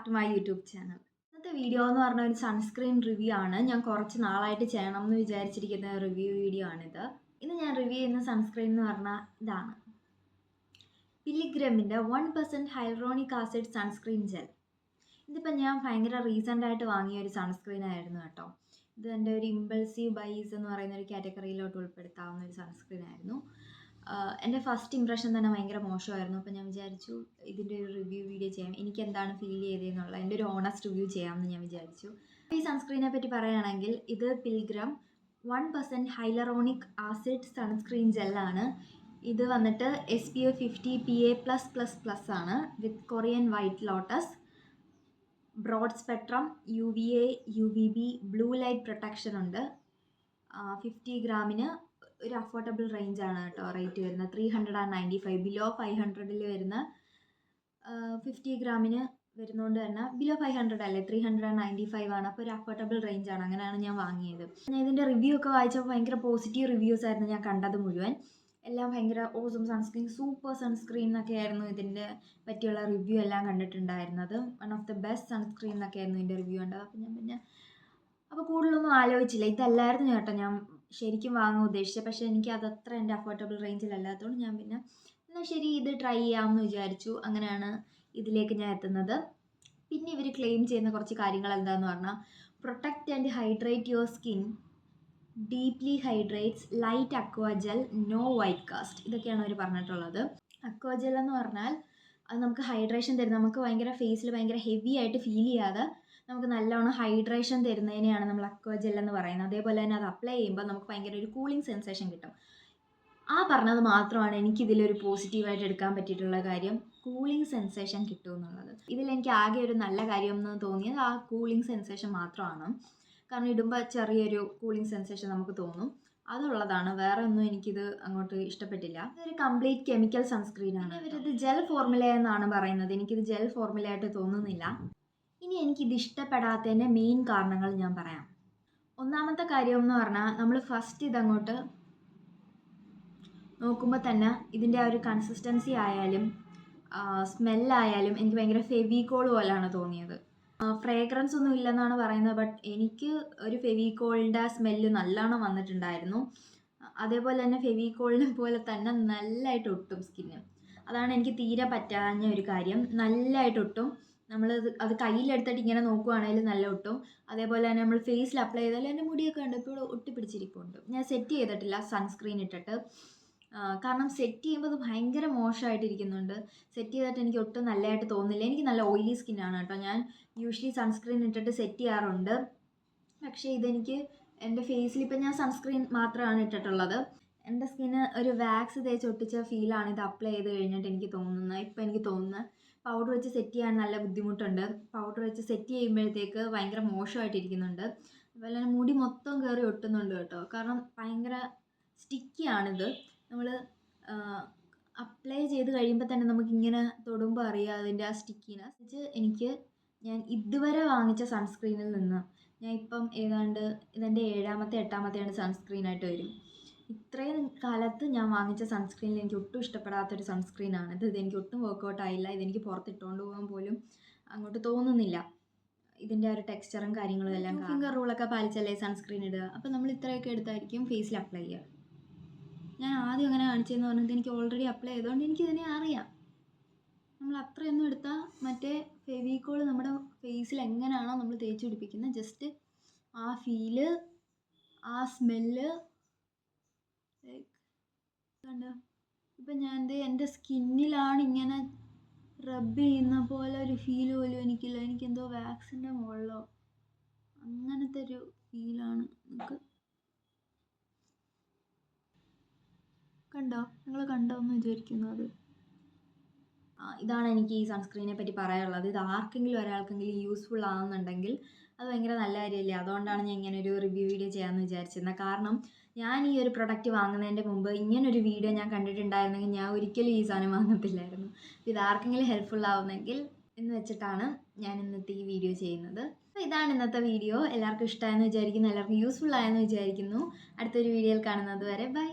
Back to my YouTube channel. ഇന്നത്തെ video എന്ന് പറഞ്ഞ ഒരു സൺസ്ക്രീൻ റിവ്യൂ ആണ്. ഞാൻ കുറച്ച് നാളായിട്ട് ചെയ്യണം എന്ന് വിചാരിച്ചിരിക്കുന്ന റിവ്യൂ വീഡിയോ ആണിത്. ഇന്ന് ഞാൻ റിവ്യൂ ചെയ്യുന്ന സൺസ്ക്രീൻ എന്ന് പറഞ്ഞാൽ ഇതാണ്, പിലിഗ്രമിൻ്റെ 1% ഹൈലറോണിക് ആസിഡ് സൺസ്ക്രീൻ ജെൽ. ഇതിപ്പോൾ ഞാൻ ഭയങ്കര റീസെൻ്റായിട്ട് വാങ്ങിയ ഒരു സൺസ്ക്രീൻ ആയിരുന്നു കേട്ടോ. ഇത് എൻ്റെ ഒരു ഇമ്പൾസീവ് ബൈസ് എന്ന് പറയുന്ന ഒരു കാറ്റഗറിയിലോട്ട് ഉൾപ്പെടുത്താവുന്ന ഒരു സൺസ്ക്രീൻ ആയിരുന്നു. എൻ്റെ ഫസ്റ്റ് ഇംപ്രഷൻ തന്നെ ഭയങ്കര മോശമായിരുന്നു. അപ്പോൾ ഞാൻ വിചാരിച്ചു ഇതിൻ്റെ ഒരു റിവ്യൂ വീഡിയോ ചെയ്യാം, എനിക്ക് എന്താണ് ഫീൽ ചെയ്തതെന്നുള്ള എൻ്റെ ഒരു ഓണസ്റ്റ് റിവ്യൂ ചെയ്യാമെന്ന് ഞാൻ വിചാരിച്ചു. ഈ സൺസ്ക്രീനെ പറ്റി പറയുകയാണെങ്കിൽ ഇത് പിൽഗ്രം 1% ഹൈലറോണിക് ആസിഡ് സൺസ്ക്രീൻ ജെല്ലാണ്. ഇത് വന്നിട്ട് SPF 50 PA+++ ആണ് with Korean white lotus, broad spectrum, UVA UVB blue light protection ഉണ്ട്. 50 ഗ്രാമിന് ഒരു അഫോർഡബിൾ റേഞ്ചാണ് കേട്ടോ റേറ്റ് വരുന്നത്. 395, ബിലോ 500 വരുന്ന 50 ഗ്രാമിന് വരുന്നതുകൊണ്ട് തന്നെ ബിലോ 500 അല്ലേ, 395 ആണ്. അപ്പോൾ ഒരു അഫോർഡബിൾ റേഞ്ചാണ്. അങ്ങനെയാണ് ഞാൻ വാങ്ങിയത്. ഞാൻ ഇതിൻ്റെ റിവ്യൂ ഒക്കെ വായിച്ചപ്പോൾ ഭയങ്കര പോസിറ്റീവ് റിവ്യൂസ് ആയിരുന്നു ഞാൻ കണ്ടത് മുഴുവൻ. എല്ലാം ഭയങ്കര ഓസം സൺസ്ക്രീൻ, സൂപ്പർ സൺസ്ക്രീൻ എന്നൊക്കെ ആയിരുന്നു ഇതിൻ്റെ പറ്റിയുള്ള റിവ്യൂ എല്ലാം കണ്ടിട്ടുണ്ടായിരുന്നത്. One of the best sunscreen എന്നൊക്കെ ആയിരുന്നു ഇതിൻ്റെ റിവ്യൂ ഉണ്ടാവുക. അപ്പോൾ കൂടുതലൊന്നും ആലോചിച്ചില്ല. ഇതല്ലായിരുന്നു കേട്ടോ ഞാൻ ശരിക്കും വാങ്ങാൻ ഉദ്ദേശിച്ചത്. പക്ഷേ എനിക്ക് അതത്ര എൻ്റെ അഫോർഡബിൾ റേഞ്ചിലല്ലാത്തതുകൊണ്ട് ഞാൻ എന്നാൽ ശരി ഇത് ട്രൈ ചെയ്യാമെന്ന് വിചാരിച്ചു. അങ്ങനെയാണ് ഇതിലേക്ക് ഞാൻ എത്തുന്നത്. പിന്നെ ഇവർ ക്ലെയിം ചെയ്യുന്ന കുറച്ച് കാര്യങ്ങൾ എന്താണെന്ന് പറഞ്ഞാൽ, protect and hydrate your skin, deeply hydrates, light aqua gel, no white cast. ഇതൊക്കെയാണ് അവർ പറഞ്ഞിട്ടുള്ളത്. അക്വാ ജെൽ എന്ന് പറഞ്ഞാൽ അത് നമുക്ക് ഹൈഡ്രേഷൻ തരും. നമുക്ക് ഭയങ്കര ഫേസിൽ ഭയങ്കര ഹെവി ആയിട്ട് ഫീൽ ചെയ്യാതെ നമുക്ക് നല്ലോണം ഹൈഡ്രേഷൻ തരുന്നതിനെയാണ് നമ്മൾ അക്വാ ജെൽ എന്ന് പറയുന്നത്. അതേപോലെ തന്നെ അത് അപ്ലൈ ചെയ്യുമ്പോൾ നമുക്ക് ഭയങ്കര ഒരു കൂളിംഗ് സെൻസേഷൻ കിട്ടും. ആ പറഞ്ഞത് മാത്രമാണ് എനിക്കിതിലൊരു പോസിറ്റീവായിട്ട് എടുക്കാൻ പറ്റിയിട്ടുള്ള കാര്യം, കൂളിംഗ് സെൻസേഷൻ കിട്ടും എന്നുള്ളത്. ഇതിലെനിക്ക് ആകെ ഒരു നല്ല കാര്യം എന്ന് തോന്നിയത് ആ കൂളിംഗ് സെൻസേഷൻ മാത്രമാണ്. കാരണം ഇടുമ്പോൾ ചെറിയൊരു കൂളിംഗ് സെൻസേഷൻ നമുക്ക് തോന്നും, അതുള്ളതാണ്. വേറെ ഒന്നും എനിക്കിത് അങ്ങോട്ട് ഇഷ്ടപ്പെട്ടില്ല. ഇതൊരു കംപ്ലീറ്റ് കെമിക്കൽ സൺസ്ക്രീനാണ്. ഇവരിത് ജെൽ ഫോർമുല എന്നാണ് പറയുന്നത്. എനിക്കിത് ജെൽ ഫോർമുലയായിട്ട് തോന്നുന്നില്ല. ഇനി എനിക്കിത് ഇഷ്ടപ്പെടാത്തതിൻ്റെ മെയിൻ കാരണങ്ങൾ ഞാൻ പറയാം. ഒന്നാമത്തെ കാര്യം എന്ന് പറഞ്ഞാൽ, നമ്മൾ ഫസ്റ്റ് ഇതങ്ങോട്ട് നോക്കുമ്പോൾ തന്നെ ഇതിൻ്റെ ആ ഒരു കൺസിസ്റ്റൻസി ആയാലും സ്മെല്ലായാലും എനിക്ക് ഭയങ്കര ഫെവിക്കോൾ പോലെയാണ് തോന്നിയത്. ഫ്രേഗ്രൻസ് ഒന്നും ഇല്ലെന്നാണ് പറയുന്നത്, ബട്ട് എനിക്ക് ഒരു ഫെവിക്കോളിൻ്റെ സ്മെല്ല് നല്ലോണം വന്നിട്ടുണ്ടായിരുന്നു. അതേപോലെ തന്നെ ഫെവിക്കോളിനെ പോലെ തന്നെ നല്ലതായിട്ട് ഒട്ടും സ്കിന്ന്. അതാണ് എനിക്ക് തീരെ പറ്റാഞ്ഞ ഒരു കാര്യം. നല്ലതായിട്ട് ഒട്ടും. അത് കയ്യിലെടുത്തിട്ട് ഇങ്ങനെ നോക്കുവാണെങ്കിൽ നല്ല ഒട്ടും. അതേപോലെ തന്നെ നമ്മൾ ഫേസിൽ അപ്ലൈ ചെയ്താൽ എൻ്റെ മുടിയൊക്കെ ഉണ്ട് ഇപ്പോൾ ഒട്ടിപ്പിടിച്ചിരിപ്പുണ്ട്. ഞാൻ സെറ്റ് ചെയ്തിട്ടില്ല സൺസ്ക്രീൻ ഇട്ടിട്ട്, കാരണം സെറ്റ് ചെയ്യുമ്പോൾ അത് ഭയങ്കര മോശമായിട്ടിരിക്കുന്നുണ്ട്. സെറ്റ് ചെയ്തിട്ട് എനിക്ക് ഒട്ടും നല്ലതായിട്ട് തോന്നുന്നില്ല. എനിക്ക് നല്ല ഓയിലി സ്കിന്നാണ് കേട്ടോ. ഞാൻ യൂഷ്വലി സൺസ്ക്രീൻ ഇട്ടിട്ട് സെറ്റ് ചെയ്യാറുണ്ട്. പക്ഷേ ഇതെനിക്ക് എൻ്റെ ഫേസിൽ ഇപ്പം ഞാൻ സൺസ്ക്രീൻ മാത്രമാണ് ഇട്ടിട്ടുള്ളത്. എൻ്റെ സ്കിന്ന് ഒരു വാക്സ് തേച്ച് ഒട്ടിച്ച ഫീലാണ് ഇത് അപ്ലൈ ചെയ്ത് കഴിഞ്ഞിട്ട് എനിക്ക് തോന്നുന്നത്. ഇപ്പം എനിക്ക് തോന്നുന്നത് പൗഡർ വെച്ച് സെറ്റ് ചെയ്യാൻ നല്ല ബുദ്ധിമുട്ടുണ്ട്. പൗഡർ വെച്ച് സെറ്റ് ചെയ്യുമ്പോഴത്തേക്ക് ഭയങ്കര മോശമായിട്ടിരിക്കുന്നുണ്ട്. അതുപോലെ തന്നെ മുടി മൊത്തം കയറി ഒട്ടുന്നുണ്ട് കേട്ടോ. കാരണം ഭയങ്കര സ്റ്റിക്കിയാണിത്. നമ്മൾ അപ്ലൈ ചെയ്ത് കഴിയുമ്പോൾ തന്നെ നമുക്കിങ്ങനെ തൊടുമ്പോൾ അറിയാം അതിൻ്റെ ആ സ്റ്റിക്കിനെസ്. ഞാൻ ഇതുവരെ വാങ്ങിച്ച സൺസ്ക്രീനിൽ നിന്ന് ഞാൻ ഇപ്പം ഏതാണ്ട് ഇതെൻ്റെ 7ാമത്തെ 8ാമത്തെയാണ് സൺസ്ക്രീനായിട്ട് വരും. ഇത്രയും കാലത്ത് ഞാൻ വാങ്ങിച്ച സൺസ്ക്രീനിൽ എനിക്ക് ഒട്ടും ഇഷ്ടപ്പെടാത്തൊരു സൺസ്ക്രീനാണിത്. ഇതെനിക്ക് ഒട്ടും വർക്കൗട്ട് ആയില്ല. ഇതെനിക്ക് പുറത്തിട്ടുകൊണ്ട് പോകാൻ പോലും അങ്ങോട്ട് തോന്നുന്നില്ല. ഇതിൻ്റെ ഒരു ടെക്സ്ചറും കാര്യങ്ങളും എല്ലാം. ഫിംഗർ റൂളൊക്കെ പാലിച്ചല്ലേ സൺസ്ക്രീൻ ഇടുക. അപ്പോൾ നമ്മൾ ഇത്രയൊക്കെ എടുത്തായിരിക്കും ഫേസിൽ അപ്ലൈ ചെയ്യുക. ഞാൻ ആദ്യം അങ്ങനെ കാണിച്ചതെന്ന് പറഞ്ഞത് എനിക്ക് ഓൾറെഡി അപ്ലൈ ചെയ്തുകൊണ്ട് എനിക്കിതിനെ അറിയാം. നമ്മൾ അത്രയൊന്നും എടുത്താൽ മറ്റേ ഫെവിക്കോൾ നമ്മുടെ ഫേസിൽ എങ്ങനെയാണോ നമ്മൾ തേച്ച് പിടിപ്പിക്കുന്നത്, ജസ്റ്റ് ആ ഫീല്, ആ സ്മെല്ല് കണ്ടോ. ഇപ്പം ഞാൻ എൻ്റെ സ്കിന്നിലാണ് ഇങ്ങനെ റബ്ബ് ചെയ്യുന്ന പോലെ ഒരു ഫീല് പോലും എനിക്കില്ല. എനിക്കെന്തോ വാക്സിൻ്റെ മുകളിലോ അങ്ങനത്തെ ഒരു ഫീലാണ്. നമുക്ക് നിങ്ങൾ കണ്ടോ എന്ന് വിചാരിക്കുന്നത്. ഇതാണ് എനിക്ക് ഈ സൺസ്ക്രീനെ പറ്റി പറയാനുള്ളത്. ഇത് ആർക്കെങ്കിലും ഒരാൾക്കെങ്കിലും യൂസ്ഫുൾ ആവുന്നുണ്ടെങ്കിൽ അത് ഭയങ്കര നല്ല കാര്യമല്ലേ. അതുകൊണ്ടാണ് ഞാൻ ഇങ്ങനെ ഒരു റിവ്യൂ വീഡിയോ ചെയ്യാമെന്ന് വിചാരിച്ചിരുന്നത്. കാരണം ഞാൻ ഈ ഒരു പ്രൊഡക്റ്റ് വാങ്ങുന്നതിൻ്റെ മുമ്പ് ഇങ്ങനൊരു വീഡിയോ ഞാൻ കണ്ടിട്ടുണ്ടായിരുന്നെങ്കിൽ ഞാൻ ഒരിക്കലും ഈ സാധനം വാങ്ങത്തില്ലായിരുന്നു. ഇത് ആർക്കെങ്കിലും ഹെൽപ്ഫുൾ ആവുന്നെങ്കിൽ എന്ന് വെച്ചിട്ടാണ് ഞാൻ ഇന്നത്തെ ഈ വീഡിയോ ചെയ്യുന്നത്. അപ്പോൾ ഇതാണ് ഇന്നത്തെ വീഡിയോ. എല്ലാവർക്കും ഇഷ്ടമായെന്ന് വിചാരിക്കുന്നു, എല്ലാവർക്കും യൂസ്ഫുൾ ആയെന്ന് വിചാരിക്കുന്നു. അടുത്തൊരു വീഡിയോയിൽ കാണുന്നത് വരെ ബൈ.